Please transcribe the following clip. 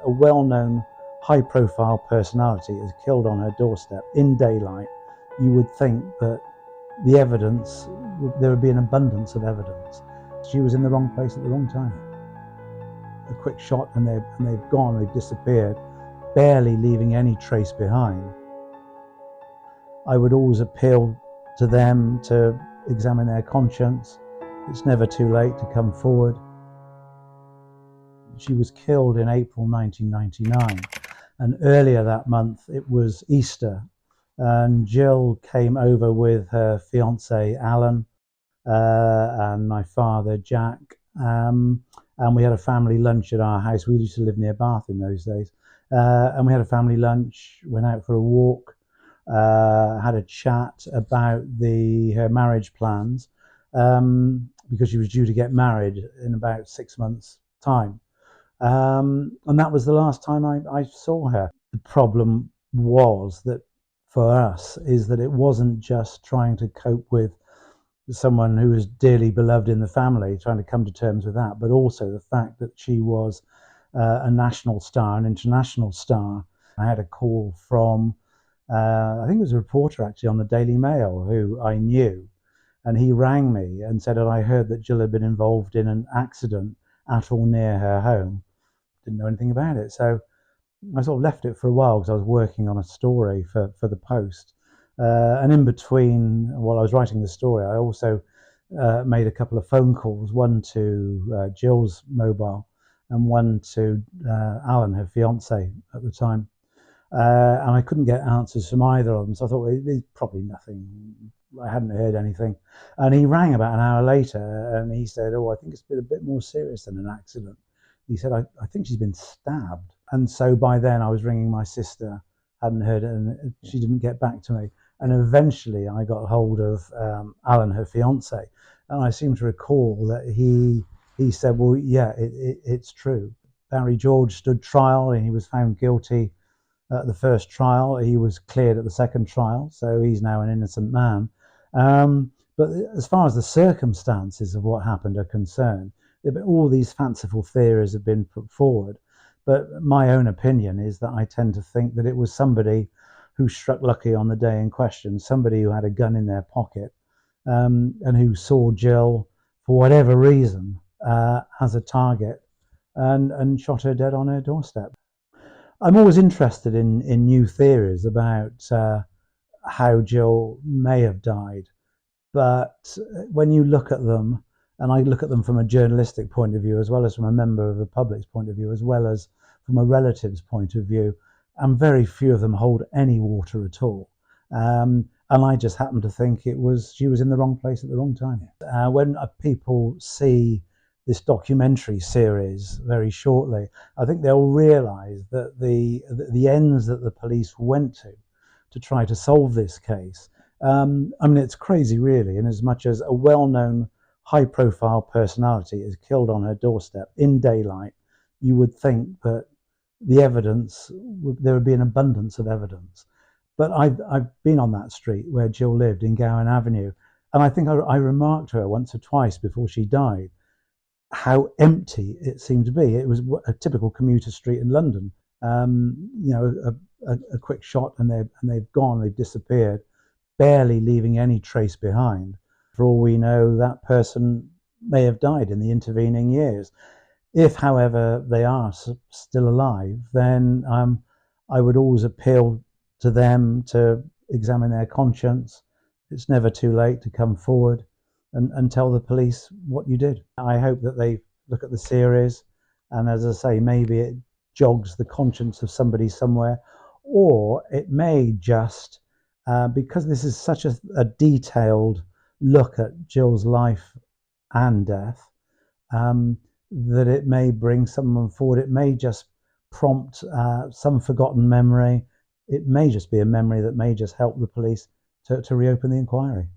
a well-known high-profile personality is killed on her doorstep in daylight, you would think that the evidence, there would be an abundance of evidence. She was in the wrong place at the wrong time. A quick shot and they've gone, they've disappeared, barely leaving any trace behind. I would always appeal to them to examine their conscience. It's never too late to come forward. She was killed in April 1999, and earlier that month it was Easter, and Jill came over with her fiance Alan and my father Jack, and we had a family lunch at our house. We used to live near Bath in those days, and we had a family lunch, went out for a walk, had a chat about her marriage plans, because she was due to get married in about 6 months' time. And that was the last time I saw her. The problem was that for us is that it wasn't just trying to cope with someone who was dearly beloved in the family, trying to come to terms with that, but also the fact that she was a national star, an international star. I had a call from, I think it was a reporter actually on the Daily Mail who I knew, and he rang me and said that I heard that Jill had been involved in an accident at or near her home. Didn't know anything about it, so I sort of left it for a while because I was working on a story for the Post, and in between while I was writing the story I also made a couple of phone calls, one to Jill's mobile and one to Alan, her fiance at the time, and I couldn't get answers from either of them, so I thought, well, there's probably nothing, I hadn't heard anything. And he rang about an hour later and he said, oh, I think it's been a bit more serious than an accident. He said, I think she's been stabbed. And so by then I was ringing my sister, hadn't heard it, and she didn't get back to me. And eventually I got hold of Alan, her fiance, and I seem to recall that he said, well, yeah, it's true. Barry George stood trial and he was found guilty at the first trial. He was cleared at the second trial, so he's now an innocent man. But as far as the circumstances of what happened are concerned, all these fanciful theories have been put forward, but my own opinion is that I tend to think that it was somebody who struck lucky on the day in question, somebody who had a gun in their pocket, and who saw Jill, for whatever reason, as a target, and shot her dead on her doorstep. I'm always interested in new theories about how Jill may have died, but when you look at them, and I look at them from a journalistic point of view, as well as from a member of the public's point of view, as well as from a relative's point of view, and very few of them hold any water at all. And I just happen to think she was in the wrong place at the wrong time. When people see this documentary series very shortly, I think they'll realise that the ends that the police went to try to solve this case, I mean, it's crazy really, in as much as a well-known high-profile personality is killed on her doorstep in daylight, you would think that the evidence, there would be an abundance of evidence. But I've been on that street where Jill lived in Gowan Avenue, and I think I remarked to her once or twice before she died how empty it seemed to be. It was a typical commuter street in London. A quick shot and they've gone, they've disappeared, barely leaving any trace behind. For all we know, that person may have died in the intervening years. If, however, they are still alive, then I would always appeal to them to examine their conscience. It's never too late to come forward and tell the police what you did. I hope that they look at the series, and as I say, maybe it jogs the conscience of somebody somewhere, or it may just, because this is such a detailed look at Jill's life and death, that it may bring someone forward. It may just prompt some forgotten memory. It may just be a memory that may just help the police to reopen the inquiry.